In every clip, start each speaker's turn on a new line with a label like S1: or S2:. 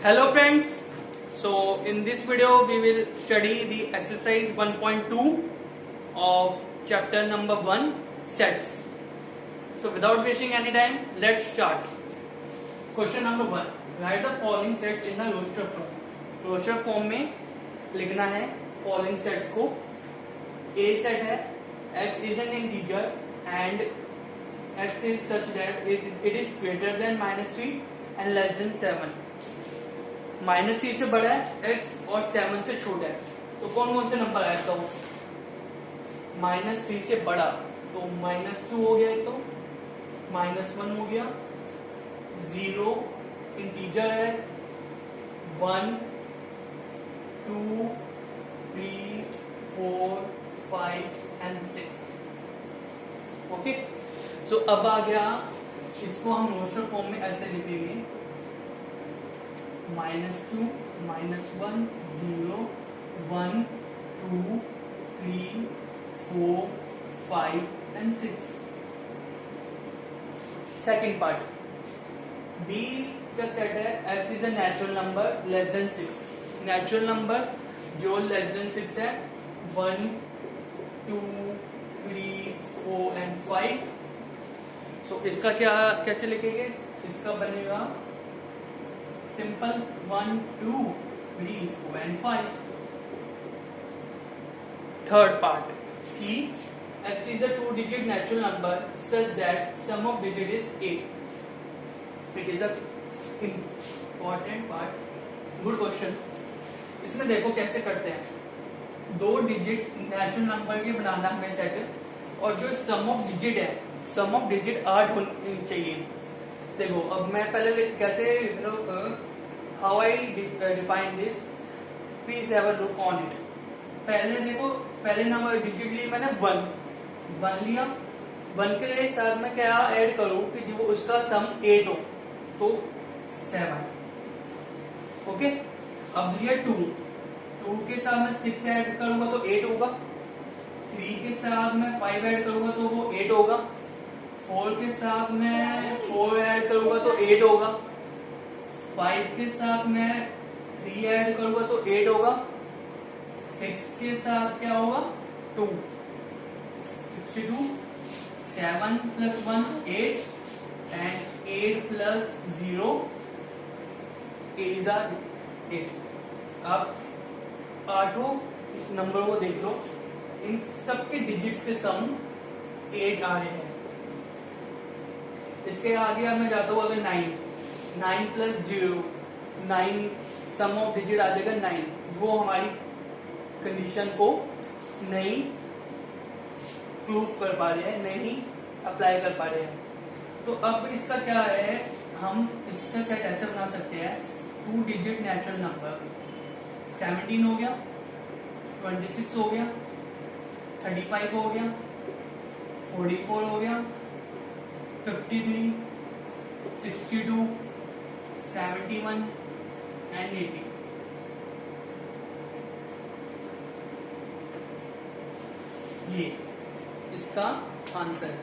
S1: Hello friends, so in this video we will study the exercise 1.2 of chapter number 1 sets. So without wasting any time, let's start. Question number 1, write the following sets in the roster form. Roster form में लिखना है following sets को. A set है x is an integer and x is such that it is greater than -3 and less than 7. -3 से बड़ा है x और 7 से छोटा है. तो कौन कौन से नंबर आया तो -3 से बड़ा तो -2 हो गया, तो -1 हो गया, 0 इंटीजर है, 1 2 3 4 5 and 6. ओके, सो अब आ गया, इसको हम रोस्टर फॉर्म में ऐसे लिखेंगे -2 -1 0 1 2 3 4 5 and 6. सेकेंड पार्ट, B का सेट है x is a natural number less than 6. Natural number जो लेस देन 6 है 1 2 3 4 and 5. सो इसका क्या कैसे लिखेंगे, इसका बनेगा simple 1 2 3 4 and 5. Third part, C, x is a 2-digit natural number such that sum of digit is 8. It is a important part. Good question. इसमें देखो कैसे करते हैं. 2 डिजिट नेचुरल नंबर के बनाना हमें सेट, और जो सम ऑफ डिजिट है, सम ऑफ डिजिट 8 होनी चाहिए. देखो अब मैं पहले कैसे how I define this, please have a look on it. पहले देखो, पहले नंबर डिजिट ली मैंने 1 लिया, 1 के साथ में क्या ऐड करूं कि जो उसका सम 8 हो, तो 7. ओके, अब लिया 2 के साथ में 6 ऐड करूंगा तो 8 होगा, 3 के साथ में 5 ऐड करूंगा तो वो 8 होगा, 4 के साथ में 4 ऐड करूंगा तो 8 होगा, 5 के साथ में 3 ऐड करूंगा तो 8 होगा, 6 के साथ क्या होगा 2, 62, 7 plus 1 8 and 8 plus 0 is 8. आप आठों नंबर को देख लो, इन सबके डिजिट्स के सम 8 आ रहे हैं. इसके आगे अब मैं जाता हूँ अगर 9 plus 0 9 सम ऑफ डिजिट आ जाएगा 9. वो हमारी कंडीशन को नहीं प्रूफ कर पा रहे हैं, नहीं अप्लाई कर पा रहे हैं. तो अब इसका क्या है, हम इसका सेट ऐसे बना सकते हैं 2 डिजिट नेचुरल नंबर. 17 हो गया, 26 हो गया, 35 हो गया, 44 हो गया, 53 62 71 and 80. ये इसका आंसर है.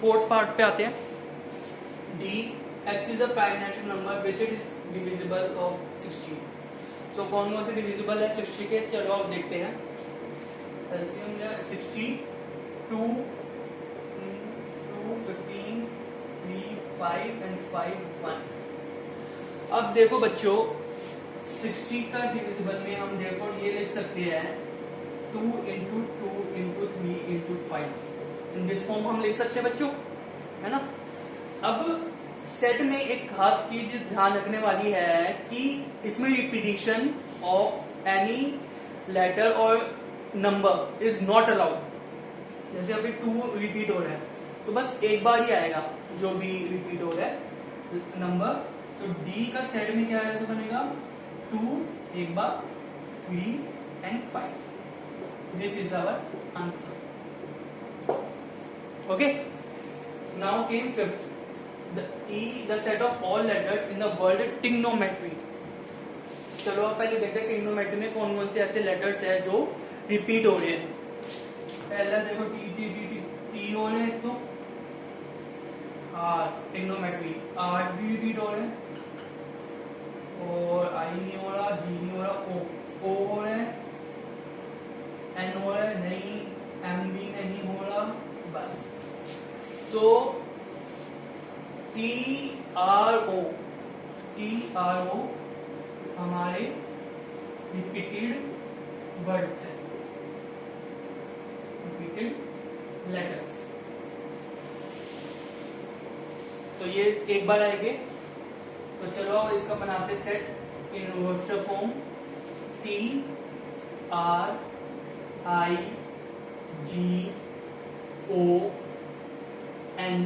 S1: फोर्थ पार्ट पे आते हैं. D, x is a prime natural number which it is divisible of 16. सो कौन कौन से डिविजिबल है 60 के, चलो आप देखते हैं. 60 2 15 3 5 and 5 1. अब देखो बच्चों, 60 का डिविजिबल में हम देखो ये लिख सकते हैं 2 into 2 into 3 into 5. In this form हम लिख सकते हैं बच्चों, है ना. अब सेट में एक खास चीज ध्यान रखने वाली है कि इसमें रिपीटिशन ऑफ एनी लेटर और नंबर इज नॉट अलाउड. जैसे अभी 2 रिपीट हो रहा है तो बस एक बार ही आएगा जो भी रिपीट हो रहा है नंबर. तो डी का सेट में क्या आएगा, तो बनेगा 2 एक बार, 3 and 5. This is our answer. Okay. Now came fifth. The set of all letters in the word trigonometry. चलो आप पहले देखते हैं ट्रिग्नोमेट्री में कौन कौन से ऐसे लेटर्स है जो रिपीट हो रहे हैं. पहला देखो टी हो रहे हैं, तो आर ट्रिग्नोमेट्री आर भी रिपीट हो रहे हैं, और आई नहीं हो रहा, जी नहीं हो रहा, ओ हो रहा है, एन हो रहा है, नहीं, एम भी नहीं हो रहा, बस। तो टी आर ओ हमारे रिपीटेड वर्ड्स है, रिपीटेड लेटर्स। तो ये एक बार आएंगे। तो चलो अब इसका बनाते set in roster form. T R I G O N.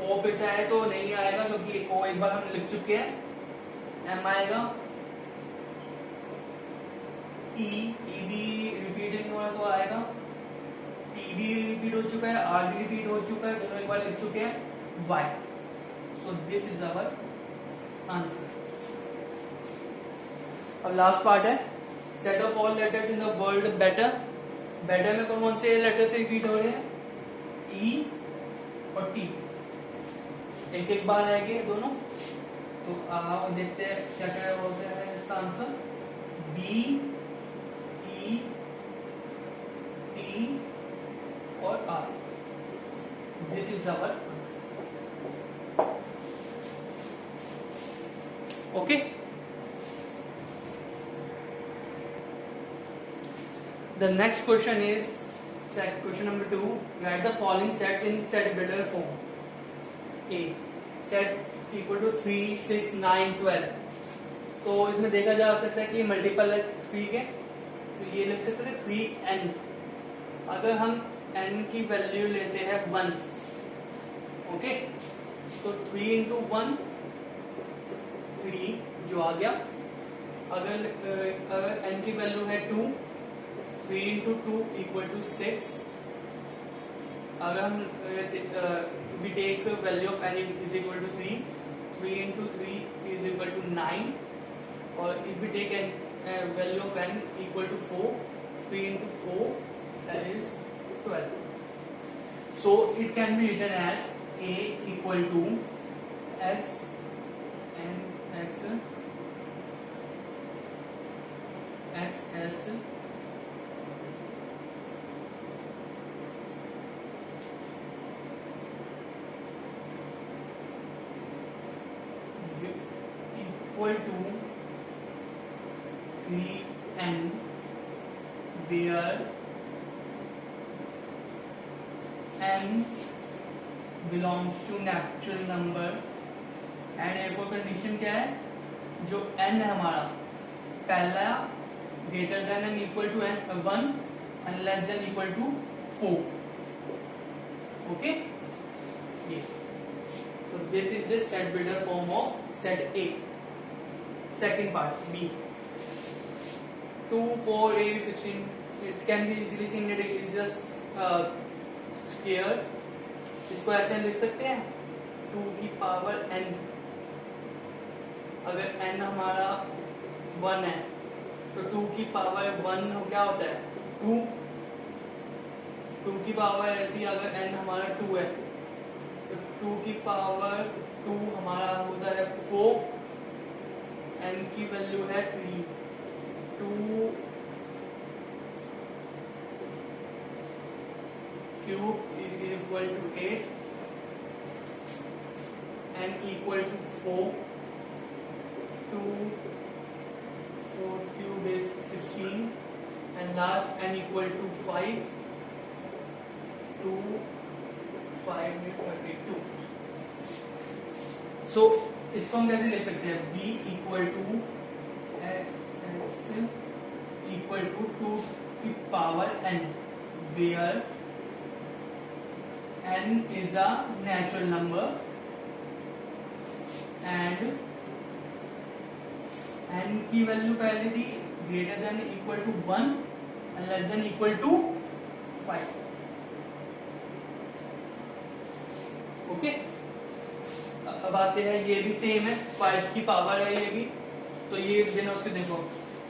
S1: ओ फिर चाहे तो नहीं आएगा क्योंकि ओ एक बार हम लिख चुके हैं। एम आएगा, ई भी रिपीट नहीं हो रहा तो आएगा, टी भी रिपीट हो चुका है, आर भी रिपीट हो चुका है, दोनों एक बार लिख चुके हैं, Y. So this is our answer. अब लास्ट पार्ट है set of all letters in the word better. Better में कौन कौन से लेटर से रिपीट हो रहे हैं? ई और टी, एक एक बार आएंगे दोनों। तो आओ देखते हैं क्या क्या बोलते हैं इसका आंसर। बी ई टी और R, this is our answer. Okay, the next question is question number 2. Write the following sets in set builder form. A set equal to 3 6 9 12। तो इसमें देखा जा सकता है कि मल्टीपल है 3 के, तो ये लिख सकते हैं 3n। अगर हम n की वैल्यू लेते हैं 1, ओके, तो 3 इंटू 1 3 जो आ गया। अगर n की वैल्यू है 2, 3 इंटू 2 इक्वल टू 6। अगर हम we take value of n is equal to 3, 3 into 3 is equal to 9, or if we take n value of n equal to 4, 3 into 4 that is 12. So it can be written as a equal to x and x as equal to 3n, where n belongs to natural number। And एक और condition क्या है, जो n है हमारा पहला greater than and equal to n 1 and less than equal to 4। Okay, ये so this is the set builder form of set A. Second part B, 2 4 8 16, it can be easily seen that it is just square। इसको ऐसे लिख सकते हैं 2 की power n। अगर n हमारा 1 है तो 2 की पावर 1 क्या होता है 2। 2 की पावर ऐसी, अगर n हमारा 2 है तो 2 की पावर 2 हमारा होता है 4, n की वैल्यू है 3, 2 cube is equal to 8, n equal to 4, 2 4 cube is 16, and last n equal to 5, 2 5 में 32। सो इसको हम कैसे लिख सकते हैं, b equal to x equal to 2 की power n, where n is a natural number and n की वैल्यू पहले थी greater than equal to 1 and less than equal to 5। Okay, अब आते हैं, ये भी सेम है, 5 की पावर है ये भी। तो ये देना उसके देखो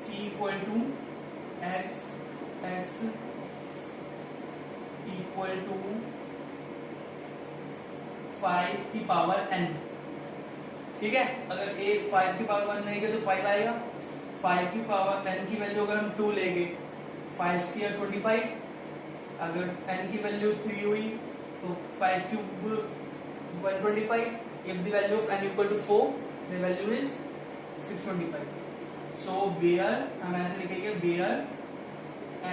S1: c equal to x equal to 5 की पावर n। ठीक है, अगर a 5 की पावर 1 लेंगे तो 5 आएगा, 5 की पावर n की वैल्यू अगर हम 2 लेंगे 5 स्क्वायर 25, अगर n की वैल्यू 3 हुई तो 5 cube 125, if the value of n equal to 4 the value is 625. so where हम ऐसे लिखेंगे where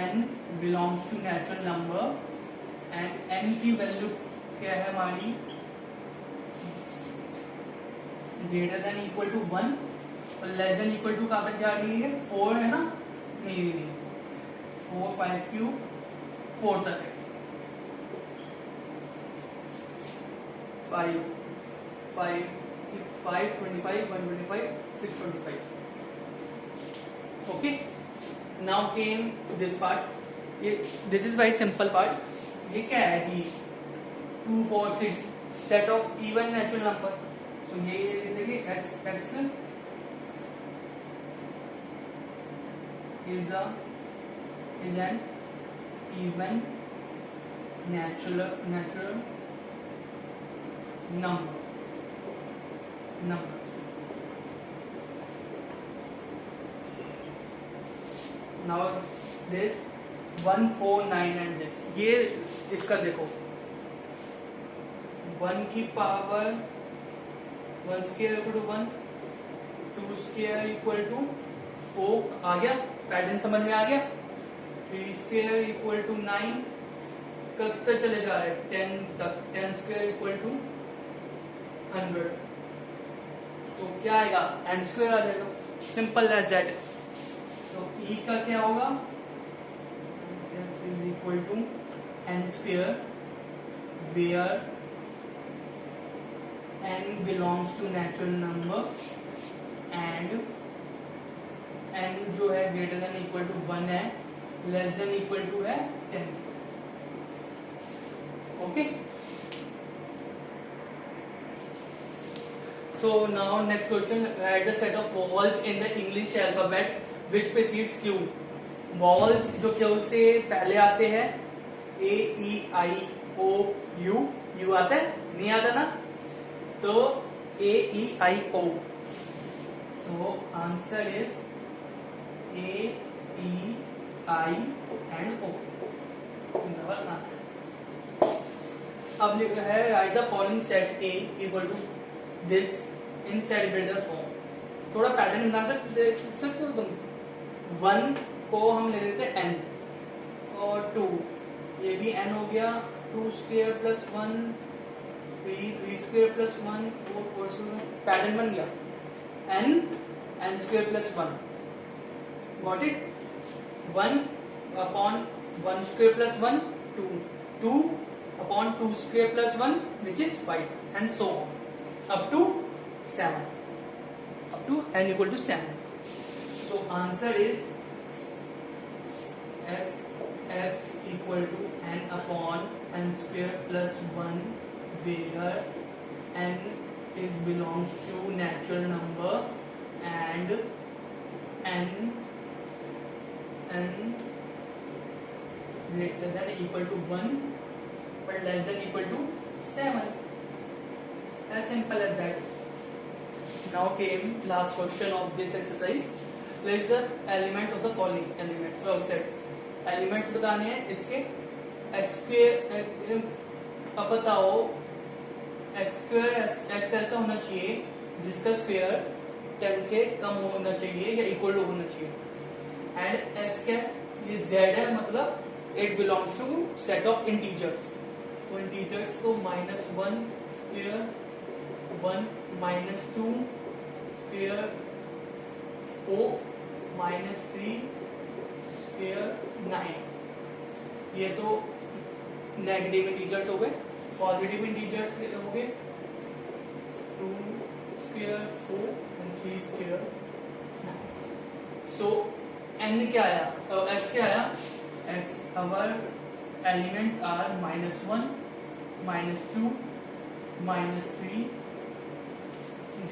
S1: n belongs to natural number and n की वैल्यू क्या है हमारी ग्रेटर देन इक्वल टू 1 और लेस देन इक्वल टू कहाँ पर जा रही है 4 है ना, नहीं 4 5 क्यूब 4 तक है, 5 25 125 625. okay, now came this part. ये this is very simple part. ये क्या है कि 2 4 6 set of even natural number. तो ये देखिए x is an even natural numbers. now this 1 4 9 and this, ये इसका देखो 1 की power 1 square equal to 1, 2 square equal to 4 आ गया, पैटर्न समझ में आ गया, 3 स्क्वायर इक्वल टू 9, कब तक चले जा रहे हैं 10 तक, 10 स्क्वायर इक्वल टू 100, तो क्या आएगा n स्क्वायर आ जाएगा, सिंपल एज दैट. तो e का क्या होगा is equal to n square where n belongs to natural number and n जो है ग्रेटर देन इक्वल टू 1 है, लेस देन इक्वल टू है 10. Okay, so now next question, right the set of vowels in the English alphabet which precedes Q. Vowels जो Q से पहले आते हैं A E I O U, U आता है नहीं आता ना, तो A E I O. So answer is A E I and O is our answer. अब लिखा है right the following set A equal to this in set form. थोड़ा पैटर्न बना सकते हो तुम. 1 को हम ले लेते हैं n और 2, ये भी n हो गया, 2 square plus 1 3 square plus 1 4 square, pattern बन गया n square plus 1. Got it. 1 upon 1 square plus 1 2 upon 2 square plus 1 which is 5 and so up to 7 up to n equal to 7. So answer is x equal to n upon n square plus 1 where n is belongs to natural number and n greater than equal to 1 but less than equal to 7. As simple as that. Now came last question of this exercise. List the elements of the following elements of sets. Elements बताने हैं इसके. X square, अब बताओ x square x ऐसा होना चाहिए जिसका square 10 से कम होना चाहिए या इक्वल होना चाहिए. एंड एक्स क्या ये जेड है, मतलब it belongs to set of integers. तो इंटीजर्स को -1 स्क्वायर 1 -2 स्क्वायर 4 -3 स्क्वायर 9. ये तो नेगेटिव इंटीजर्स हो गए. पॉजिटिव इंटीजर्स हो गए 2 square 4 and 3 square 9. So n क्या आया, x क्या आया, x our elements are -1 -2 -3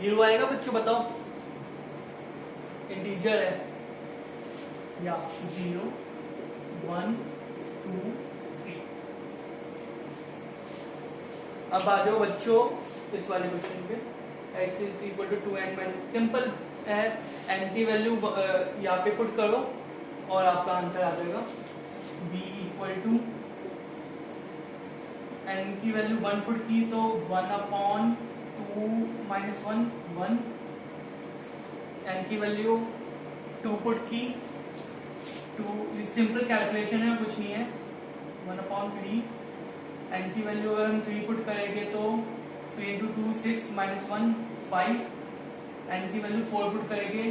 S1: 0 आएगा बच्चों, बताओ इंटीजर है या 0 1 2 3. अब आ जाओ बच्चों इस वाले क्वेश्चन पे. x is equal to 2n minus, simple है, n की वैल्यू यहाँ पे पुट करो और आपका आंसर आ जाएगा b इक्वल टू, n की वैल्यू 1 पुट की तो 1/2 माइनस 1, n की वैल्यू 2 पुट की, 2 सिंपल कैलकुलेशन है, कुछ नहीं है, 1/3, n की वैल्यू अगर हम 3 पुट करेंगे तो 3 into 2 6 minus 1 5, n की वैल्यू 4 पुट करेंगे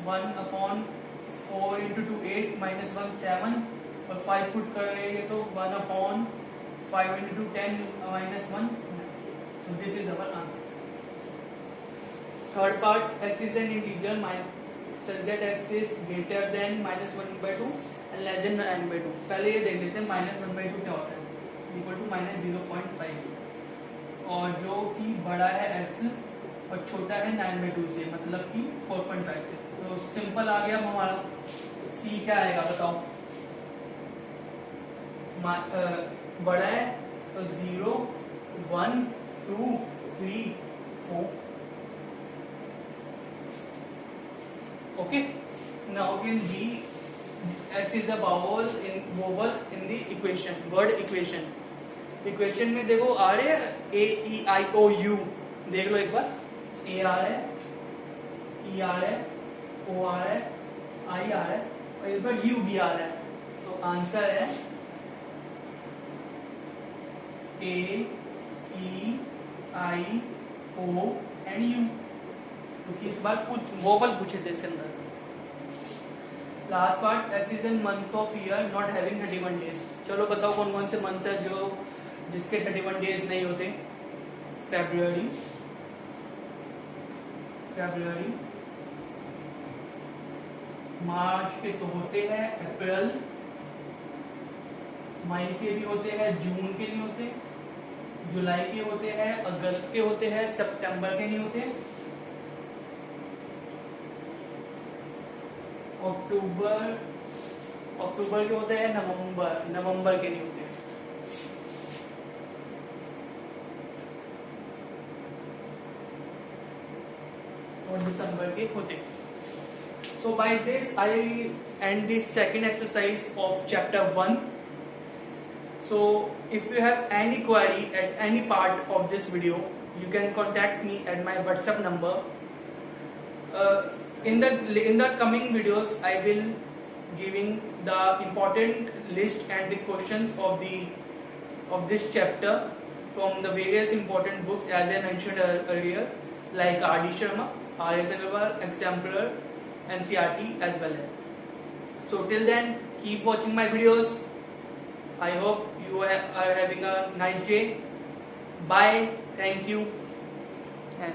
S1: 1/4 into 2 8 minus 1 7, और 5 पुट करेंगे तो 1/5 into 10 minus 1 9. So this is our answer. Third part, x is an integer such that x is greater than -1/2 and less than n/2. पहले ये देख लेते हैं -1/2 क्या होता है, इक्वल टू -0.5, और जो कि बड़ा है x और छोटा है 9/2 से, मतलब कि 4.5 से। तो सिंपल आ गया हमारा, c क्या आएगा बताओ, बड़ा है तो 0 1 2 3 4। Okay, now can be x is a vowel in the equation, word equation। Equation में देखो आ रहे हैं a e i o u, देख लो एक बार, a आ रहा है, e आ रहा है, o आ रहा है, i आ रहा है, और इस बार u भी आ रहा है। तो आंसर है a e i o and u, क्योंकि इस बार कुछ वोवल पूछे थे इसके अंदर। Last part, x is an month of year not having 31 days. चलो बताओ कौन कौन से मंथ है जो जिसके 31 डेज नहीं होते। फेब्रुअरी, मार्च के तो होते हैं, अप्रैल, मई के भी होते हैं, जून के नहीं होते, जुलाई के होते हैं, अगस्त के होते हैं, सितंबर के नहीं होते, अक्टूबर के होते हैं, नवंबर के नहीं होते। और दिसंबर के होते। So by this I end the second exercise of chapter 1. So if you have any query at any part of this video, you can contact me at my WhatsApp number. In the coming videos, I will giving the important list and the questions of this chapter from the various important books as I mentioned earlier, like R.D. Sharma, R.S. Agarwal, Exemplar, NCERT as well. So till then, keep watching my videos. I hope you are having a nice day. Bye. Thank you. And